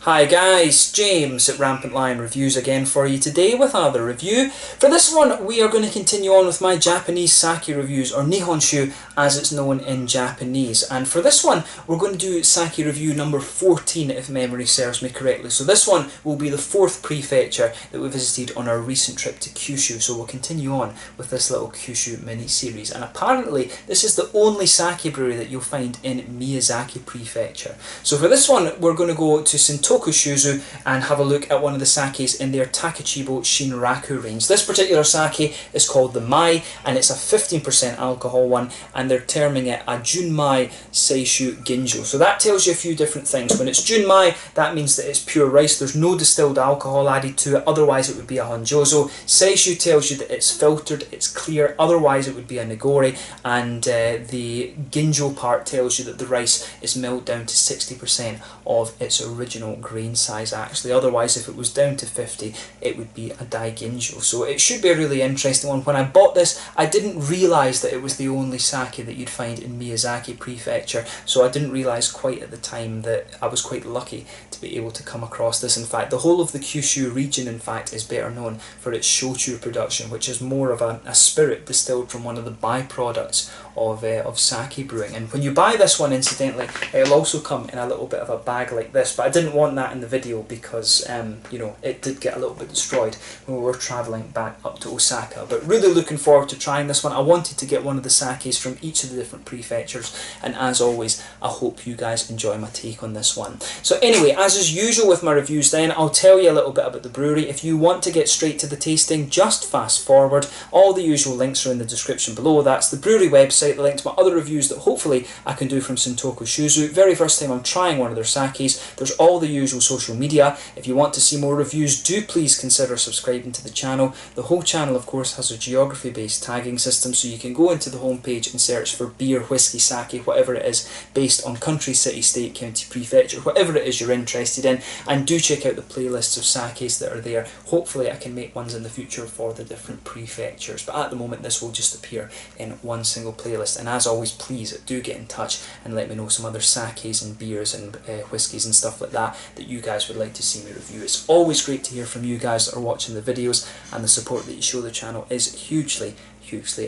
Hi guys, James at RampantLionReviews again for you today with another review. For this one we are going to continue on with my Japanese sake reviews, or Nihonshu as it's known in Japanese. And for this one we're going to do sake review number 14 if memory serves me correctly. So this one will be the fourth prefecture that we visited on our recent trip to Kyushu. So we'll continue on with this little Kyushu mini-series. And apparently this is the only sake brewery that you'll find in Miyazaki prefecture. So for this one we're going to go to Sentoku Shuzo and have a look at one of the sakes in their Takachibo Shinraku range. This particular sake is called the Mai, and it's a 15% alcohol one, and they're terming it a Junmai Seishu Ginjo. So that tells you a few different things. When it's Junmai, that means that it's pure rice, there's no distilled alcohol added to it, otherwise it would be a Honjozo. Seishu tells you that it's filtered, it's clear, otherwise it would be a Nigori, and the Ginjo part tells you that the rice is milled down to 60% of its original grain size actually, otherwise if it was down to 50 it would be a Dai Ginjo. So it should be a really interesting one. When I bought this I didn't realise that it was the only sake that you'd find in Miyazaki prefecture, so I didn't realise quite at the time that I was quite lucky to be able to come across this. In fact, the whole of the Kyushu region in fact is better known for its shochu production, which is more of a spirit distilled from one of the byproducts of sake brewing. And when you buy this one, incidentally, it'll also come in a little bit of a bag like this, but I didn't want that in the video because you know, it did get a little bit destroyed when we were travelling back up to Osaka. But really looking forward to trying this one. I wanted to get one of the sakes from each of the different prefectures, and as always I hope you guys enjoy my take on this one. So anyway, as is usual with my reviews then, I'll tell you a little bit about the brewery. If you want to get straight to the tasting, just fast forward. All the usual links are in the description below. That's the brewery website, the link to my other reviews that hopefully I can do from Sentoku Shuzo. Very first time I'm trying one of their sakes. There's all the usual social media. If you want to see more reviews, do please consider subscribing to the channel. The whole channel of course has a geography based tagging system, so you can go into the homepage and search for beer, whiskey, sake, whatever it is, based on country, city, state, county, prefecture, whatever it is you're interested in, and do check out the playlists of sakes that are there. Hopefully I can make ones in the future for the different prefectures, but at the moment this will just appear in one single playlist. And as always, please do get in touch and let me know some other sakes and beers and whiskies and stuff like that you guys would like to see me review. It's always great to hear from you guys that are watching the videos, and the support that you show the channel is hugely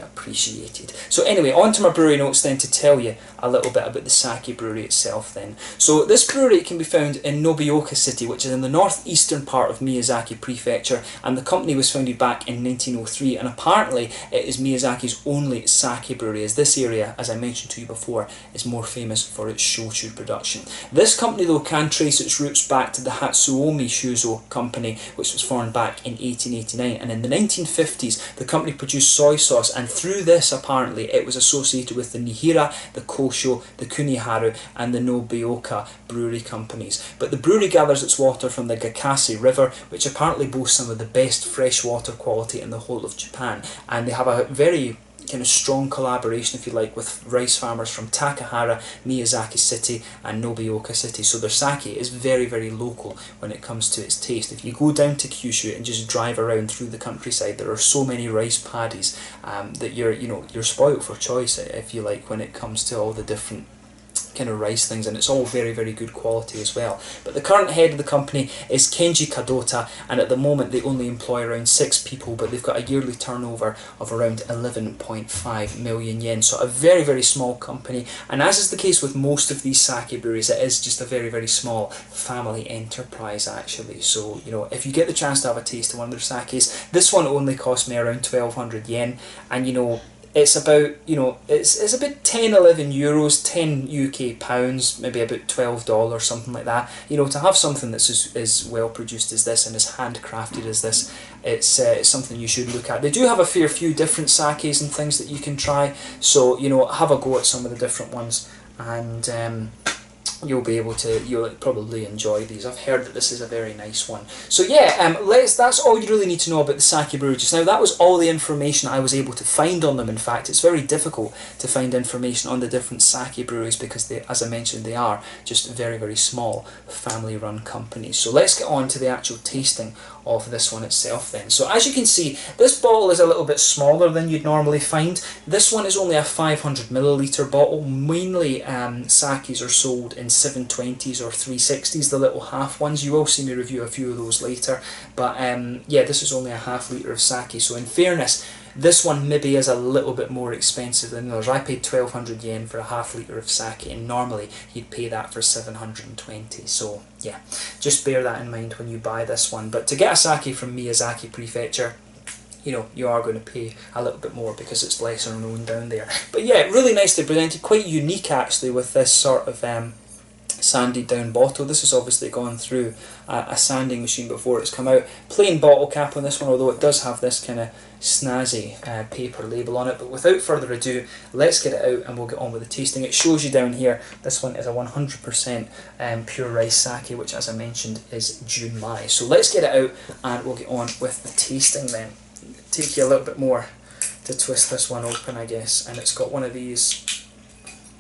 appreciated. So anyway, on to my brewery notes then, to tell you a little bit about the sake brewery itself then. So this brewery can be found in Nobeoka city, which is in the northeastern part of Miyazaki prefecture, and the company was founded back in 1903, and apparently it is Miyazaki's only sake brewery, as this area, as I mentioned to you before, is more famous for its shochu production. This company though can trace its roots back to the Hatsuomi Shuzo company, which was formed back in 1889, and in the 1950s the company produced soy sauce, and through this apparently it was associated with the Nihira, the Kosho, the Kuniharu and the Nobeoka brewery companies. But the brewery gathers its water from the Gakase River, which apparently boasts some of the best freshwater quality in the whole of Japan, and they have a very kind of strong collaboration, if you like, with rice farmers from Takahara, Miyazaki City and Nobeoka City. So their sake is very local when it comes to its taste. If you go down to Kyushu and just drive around through the countryside, there are so many rice paddies that you're spoiled for choice, if you like, when it comes to all the different kind of rice things, and it's all very good quality as well. But the current head of the company is Kenji Kadota, and at the moment they only employ around 6 people, but they've got a yearly turnover of around 11.5 million yen, so a very small company. And as is the case with most of these sake breweries, it is just a very small family enterprise actually. So you know, if you get the chance to have a taste of one of their sakes, this one only cost me around 1200 yen, and you know, it's about, you know, it's about 10-11 euros, 10 UK pounds, maybe about $12, something like that. You know, to have something that's as well produced as this and as handcrafted as this, it's something you should look at. They do have a fair few different sakes and things that you can try, so you know, have a go at some of the different ones, and you'll probably enjoy these. I've heard that this is a very nice one. So yeah, that's all you really need to know about the sake brewery just now. That was all the information I was able to find on them. In fact, it's very difficult to find information on the different sake breweries because they, as I mentioned, they are just very small family run companies. So let's get on to the actual tasting of this one itself then. So as you can see, this bottle is a little bit smaller than you'd normally find. This one is only a 500 milliliter bottle. Mainly sakes are sold in 720s or 360s, the little half ones. You will see me review a few of those later, but yeah, this is only a half litre of sake, so in fairness, this one maybe is a little bit more expensive than the others. I paid 1200 yen for a half litre of sake, and normally you'd pay that for 720, so yeah, just bear that in mind when you buy this one. But to get a sake from Miyazaki Prefecture, you know, you are going to pay a little bit more because it's lesser known down there. But yeah, really nicely presented, quite unique actually with this sort of sanded down bottle. This has obviously gone through a sanding machine before it's come out. Plain bottle cap on this one, although it does have this kind of snazzy paper label on it. But without further ado, let's get it out and we'll get on with the tasting. It shows you down here, this one is a 100% pure rice sake, which as I mentioned is Junmai. So let's get it out and we'll get on with the tasting then. Take you a little bit more to twist this one open, I guess, and it's got one of these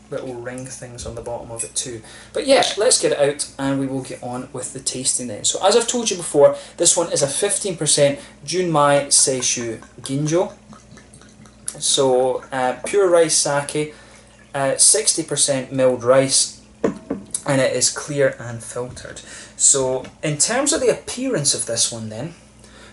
little ring things on the bottom of it too. But yeah, let's get it out and we will get on with the tasting then. So as I've told you before, this one is a 15% Junmai Seishu Ginjo. So pure rice sake, 60% milled rice, and it is clear and filtered. So in terms of the appearance of this one then,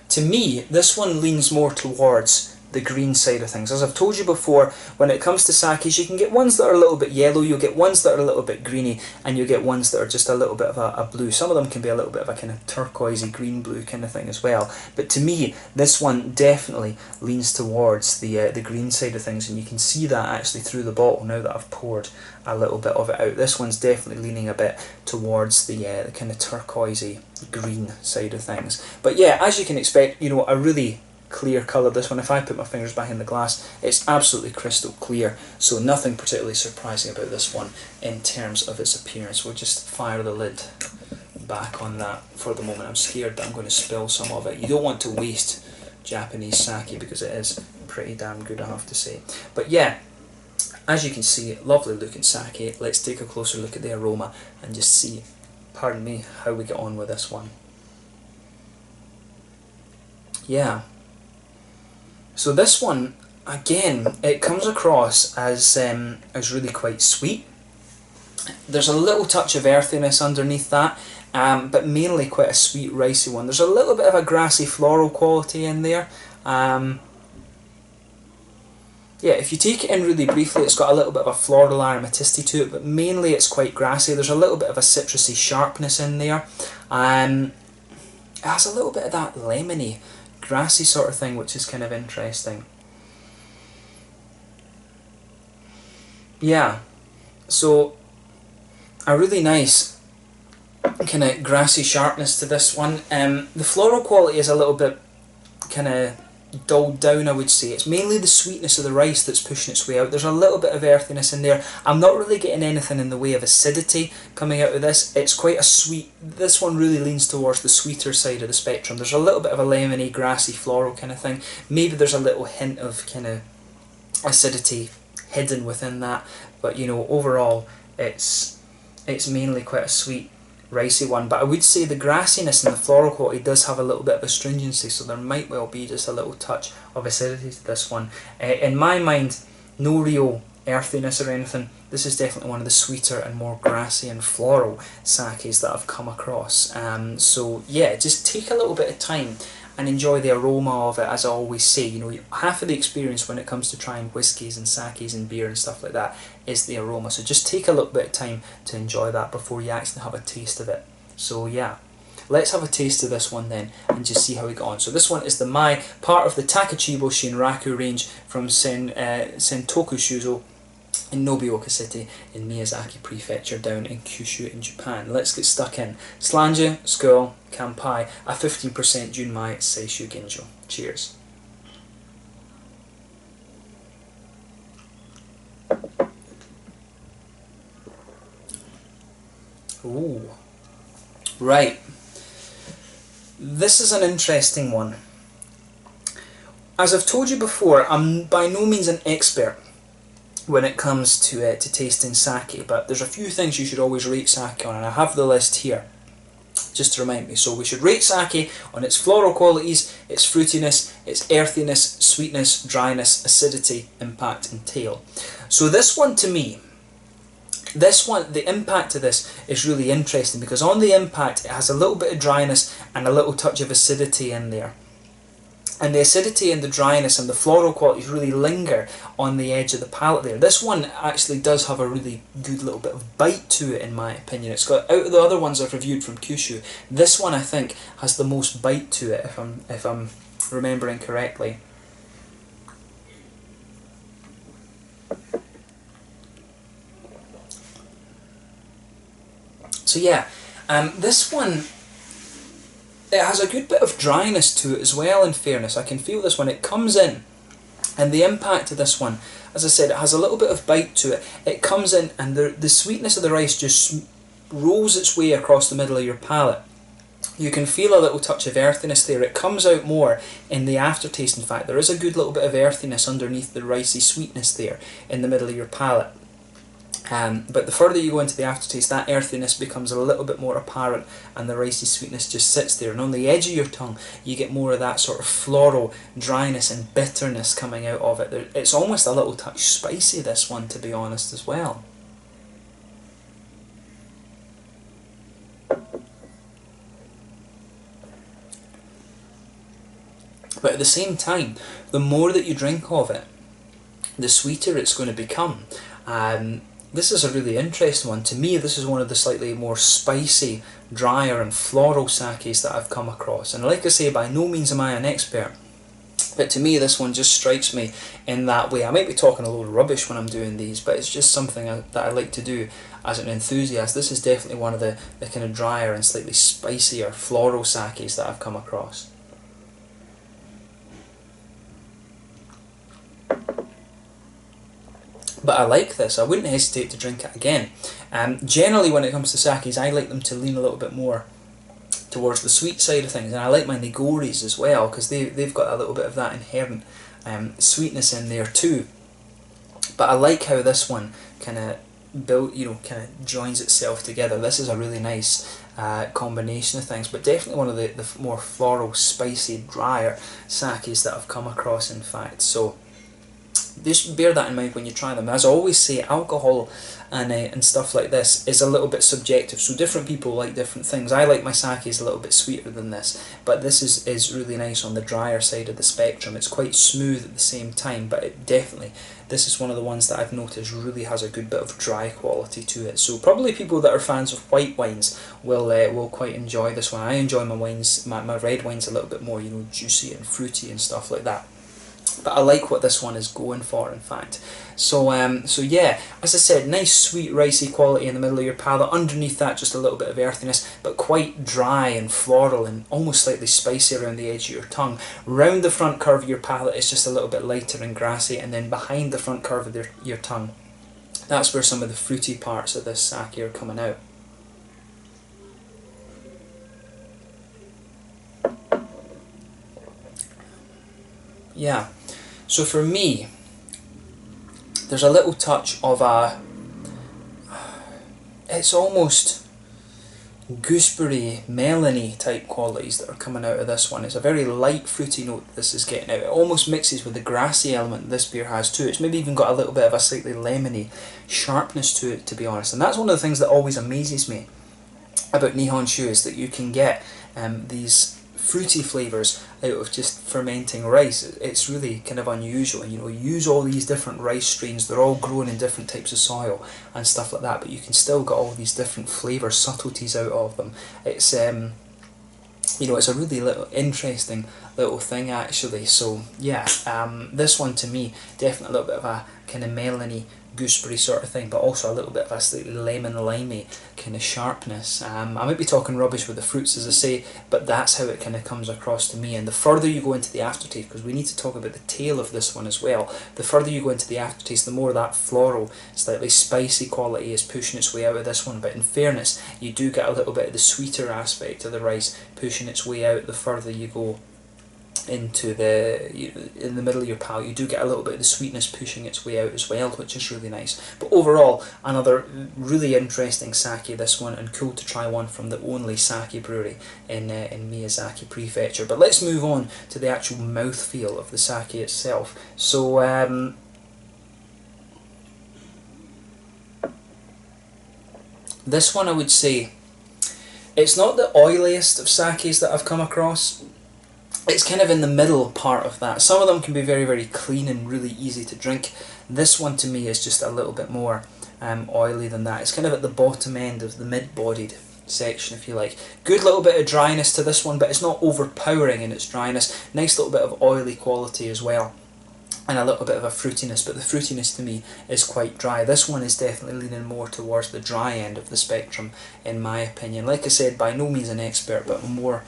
to me, this one leans more towards the green side of things. As I've told you before, when it comes to sakes, you can get ones that are a little bit yellow, you'll get ones that are a little bit greeny, and you'll get ones that are just a little bit of a blue. Some of them can be a little bit of a kind of turquoisey green-blue kind of thing as well. But to me, this one definitely leans towards the green side of things, and you can see that actually through the bottle now that I've poured a little bit of it out. This one's definitely leaning a bit towards the kind of turquoisey green side of things. But yeah, as you can expect, you know, a really clear colour. This one, if I put my fingers behind the glass, it's absolutely crystal clear, so nothing particularly surprising about this one in terms of its appearance. We'll just fire the lid back on that for the moment. I'm scared that I'm going to spill some of it. You don't want to waste Japanese sake because it is pretty damn good, I have to say. But yeah, as you can see, lovely looking sake. Let's take a closer look at the aroma and just see, pardon me, how we get on with this one. Yeah. So this one, again, it comes across as really quite sweet. There's a little touch of earthiness underneath that, but mainly quite a sweet, ricey one. There's a little bit of a grassy floral quality in there. Yeah, if you take it in really briefly, it's got a little bit of a floral aromaticity to it, but mainly it's quite grassy. There's a little bit of a citrusy sharpness in there. It has a little bit of that lemony, grassy sort of thing, which is kind of interesting. Yeah, so a really nice kind of grassy sharpness to this one. The floral quality is a little bit kind of dulled down, I would say. It's mainly the sweetness of the rice that's pushing its way out. There's a little bit of earthiness in there. I'm not really getting anything in the way of acidity coming out of this. It's quite a sweet, this one really leans towards the sweeter side of the spectrum. There's a little bit of a lemony, grassy, floral kind of thing. Maybe there's a little hint of kind of acidity hidden within that, but you know, overall it's mainly quite a sweet, ricey one. But I would say the grassiness and the floral quality does have a little bit of astringency, so there might well be just a little touch of acidity to this one. In my mind, no real earthiness or anything. This is definitely one of the sweeter and more grassy and floral sakes that I've come across. So yeah, just take a little bit of time and enjoy the aroma of it. As I always say, you know, half of the experience when it comes to trying whiskies and sakes and beer and stuff like that is the aroma. So just take a little bit of time to enjoy that before you actually have a taste of it. So yeah, let's have a taste of this one then and just see how we got on. So this one is the Mai, part of the Takachibo Shinraku range from Sentoku Shuzo in Nobeoka City in Miyazaki Prefecture down in Kyushu in Japan. Let's get stuck in. Slanje, Skull, Kampai, a 15% Junmai Seishu Ginjo. Cheers. Ooh. Right. This is an interesting one. As I've told you before, I'm by no means an expert when it comes to tasting sake, but there's a few things you should always rate sake on, and I have the list here just to remind me. So we should rate sake on its floral qualities, its fruitiness, its earthiness, sweetness, dryness, acidity, impact and tail. So this one to me This one, the impact of this is really interesting because on the impact it has a little bit of dryness and a little touch of acidity in there. And the acidity and the dryness and the floral qualities really linger on the edge of the palate there. This one actually does have a really good little bit of bite to it, in my opinion. It's got, out of the other ones I've reviewed from Kyushu, this one I think has the most bite to it, if I'm remembering correctly. So yeah, this one, it has a good bit of dryness to it as well, in fairness. I can feel this when it comes in, and the impact of this one, as I said, it has a little bit of bite to it. It comes in and the sweetness of the rice just rolls its way across the middle of your palate. You can feel a little touch of earthiness there. It comes out more in the aftertaste, in fact. There is a good little bit of earthiness underneath the ricey sweetness there in the middle of your palate. But the further you go into the aftertaste, that earthiness becomes a little bit more apparent and the ricey sweetness just sits there. And on the edge of your tongue, you get more of that sort of floral dryness and bitterness coming out of it. It's almost a little touch spicy, this one, to be honest, as well. But at the same time, the more that you drink of it, the sweeter it's going to become. This is a really interesting one. To me, this is one of the slightly more spicy, drier and floral sakes that I've come across. And like I say, by no means am I an expert, but to me this one just strikes me in that way. I might be talking a load of rubbish when I'm doing these, but it's just something that I like to do as an enthusiast. This is definitely one of the kind of drier and slightly spicier floral sakes that I've come across. But I like this. I wouldn't hesitate to drink it again. Generally when it comes to sakes, I like them to lean a little bit more towards the sweet side of things, and I like my Nigoris as well because they've got a little bit of that inherent sweetness in there too. But I like how this one kind of kind of joins itself together. This is a really nice combination of things, but definitely one of the more floral, spicy, drier sakes that I've come across, in fact. So just bear that in mind when you try them. As I always say, alcohol and stuff like this is a little bit subjective, so different people like different things. I like my sakes a little bit sweeter than this, but this is really nice on the drier side of the spectrum. It's quite smooth at the same time, but this is one of the ones that I've noticed really has a good bit of dry quality to it. So probably people that are fans of white wines will quite enjoy this one. I enjoy my wines, my red wines a little bit more, juicy and fruity and stuff like that. But I like what this one is going for, in fact. So yeah, as I said, nice sweet ricey quality in the middle of your palate. Underneath that, just a little bit of earthiness, but quite dry and floral and almost slightly spicy around the edge of your tongue. Round the front curve of your palate, it's just a little bit lighter and grassy, and then behind the front curve of your tongue, that's where some of the fruity parts of this sake are coming out. Yeah. So for me, there's a little touch of it's almost gooseberry, melony type qualities that are coming out of this one. It's a very light fruity note that this is getting out. It almost mixes with the grassy element that this beer has too. It's maybe even got a little bit of a slightly lemony sharpness to it, to be honest. And that's one of the things that always amazes me about Nihonshu, is that you can get these fruity flavours out of just fermenting rice. It's really kind of unusual. You use all these different rice strains, they're all grown in different types of soil and stuff like that, but you can still get all these different flavour subtleties out of them. It's it's a really interesting little thing, actually. So yeah, this one to me, definitely a little bit of a kind of melony, gooseberry sort of thing, but also a little bit of a slightly lemon limey kind of sharpness. I might be talking rubbish with the fruits, as I say, but that's how it kind of comes across to me. And the further you go into the aftertaste, because we need to talk about the tail of this one as well, the further you go into the aftertaste, the more that floral, slightly spicy quality is pushing its way out of this one. But in fairness, you do get a little bit of the sweeter aspect of the rice pushing its way out the further you go into in the middle of your palate. You do get a little bit of the sweetness pushing its way out as well, which is really nice. But overall, another really interesting sake, this one, and cool to try one from the only sake brewery in Miyazaki Prefecture. But let's move on to the actual mouthfeel of the sake itself. So This one I would say, it's not the oiliest of sakes that I've come across. It's kind of in the middle part of that. Some of them can be very, very clean and really easy to drink. This one to me is just a little bit more oily than that. It's kind of at the bottom end of the mid-bodied section, if you like. Good little bit of dryness to this one, but it's not overpowering in its dryness. Nice little bit of oily quality as well, and a little bit of a fruitiness, but the fruitiness to me is quite dry. This one is definitely leaning more towards the dry end of the spectrum, in my opinion. Like I said, by no means an expert, but more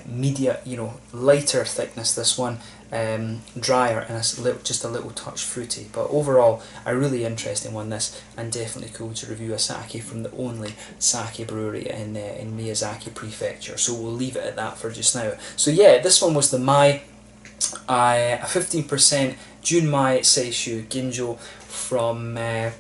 media, lighter thickness, this one, drier, and just a little touch fruity. But overall, a really interesting one, this, and definitely cool to review a sake from the only sake brewery in Miyazaki Prefecture. So we'll leave it at that for just now. So yeah, this one was the Mai, a 15% Junmai Seishu Ginjo from the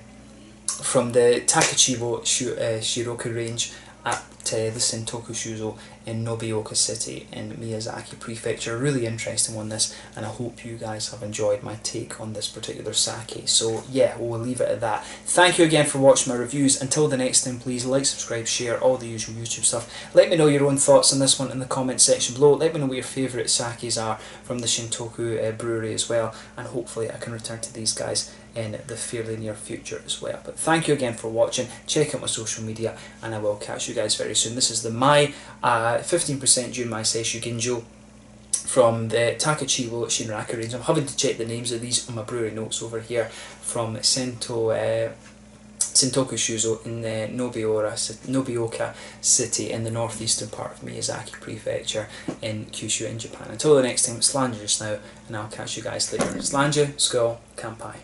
Takachibo Shinraku range at the Sentoku Shuzo in Nobeoka City in Miyazaki Prefecture. Really interesting one, this, and I hope you guys have enjoyed my take on this particular sake. So yeah, we'll leave it at that. Thank you again for watching my reviews. Until the next time, please like, subscribe, share, all the usual YouTube stuff. Let me know your own thoughts on this one in the comment section below. Let me know what your favourite sakes are from the Sentoku brewery as well, and hopefully I can return to these guys in the fairly near future as well. But thank you again for watching. Check out my social media, and I will catch you guys very soon. This is the Mai 15% Junmai Seishu Ginjo from the Takachibo Shinraku range. I'm having to check the names of these on my brewery notes over here, from Sentoku Shuzo in Nobeoka City in the northeastern part of Miyazaki Prefecture in Kyushu in Japan. Until the next time, it's Slanja just now, and I'll catch you guys later. Slanja, Skål, Kampai.